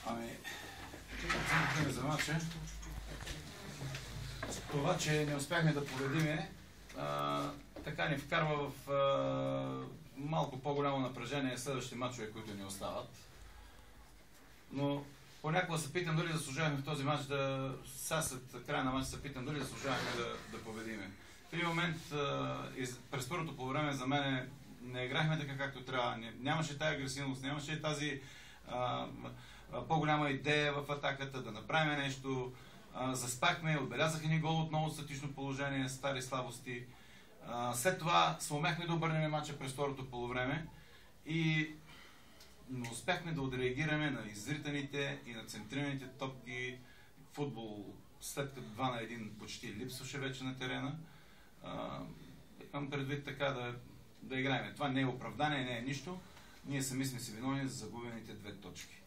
Ами, оценката за матча. Това, че не успяхме да победиме, така ни вкарва в малко по-голямо напрежение следващите мачове, които ни остават. Но понякога се питам дали заслужавахме в този матч сега след края на матча се питам дали заслужавахме да победиме. В един момент през първото по време за мен не играхме така както трябва. Нямаше тази агресивност, нямаше тази по-голяма идея в атаката, да направим нещо. Заспахме, отбелязаха ни гол отново от статично положение, стари слабости. След това съумяхме да обърнем матча през второто полувреме и не успяхме да отреагираме на изританите и на центрираните топки. Футбол след като 2-1 почти липсваше вече на терена. Имам предвид така да играем. Това не е оправдание, не е нищо. Ние сами сме си виновни за загубените 2 точки.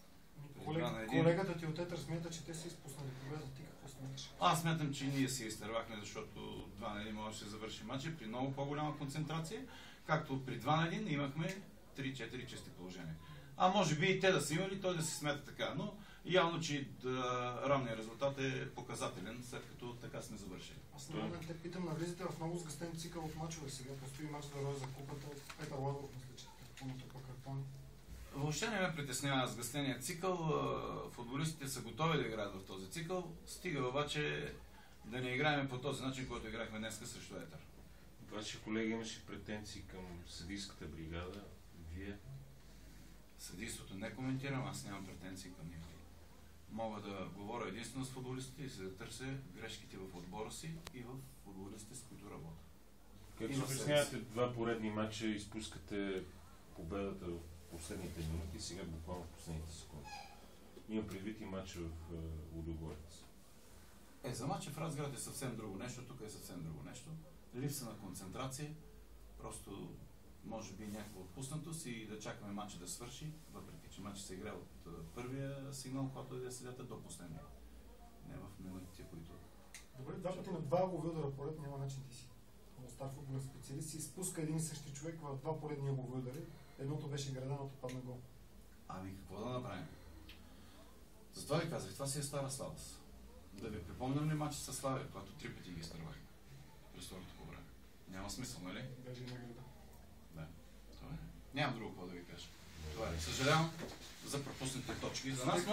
Колегата ти от Етър смята, че те са изпуснали победа. Ти какво смяташ? Аз смятам, че ние си изтървахме, защото 2-1 може да се завърши матча при много по-голяма концентрация, както при 2-1 имахме 3-4 чести положения. А може би и те да са имали, той да се смята така, но явно, че равният резултат е показателен, след като така сме завършили. Аз не те питам, навлизате в много сгъстен цикъл от мачове сега. Постои мач за Роя за купата от Петър Ладов, мисля, че въобще не ме притеснява сгъстения цикъл. Футболистите са готови да играят в този цикъл. Стига обаче да не играем по този начин, който играхме днес срещу Етър. Ваши колеги имаше претенции към съдийската бригада. Вие? Съдийството не коментирам, аз нямам претенции към никой. Мога да говоря единствено с футболистите и да търся грешките в отбора си и в футболистите, с които работя. Като се обяснявате 2 поредни матча, изпускате победата в последните минути, сега буквално в последните секунди. Има предвид и матча в Лудогорец. За матча в Разград е съвсем друго нещо, тук е съвсем друго нещо. Липса на концентрация, просто може би някаква отпуснатост и да чакаме матча да свърши, въпреки че матча се играе от първия сигнал, когато е седята до последния. Не в минутите, които... Добре, 2 пъти на 2 главилдера поред няма начин ти си. Стар футболен специалист си изпуска един и същи човек в 2 поредни главилдери. Едното беше граденото, падна гол. Ами какво да направим? Затова ви казах, това си е стара слабост. Да ви припомням ли матча с Славия, когато 3 пъти ги изтървахме през второто по време. Няма смисъл, нали? Даже и на града. Да. Това е. Нямам друго какво да ви кажа. Това е. Съжалявам за пропуснатите точки за нас, но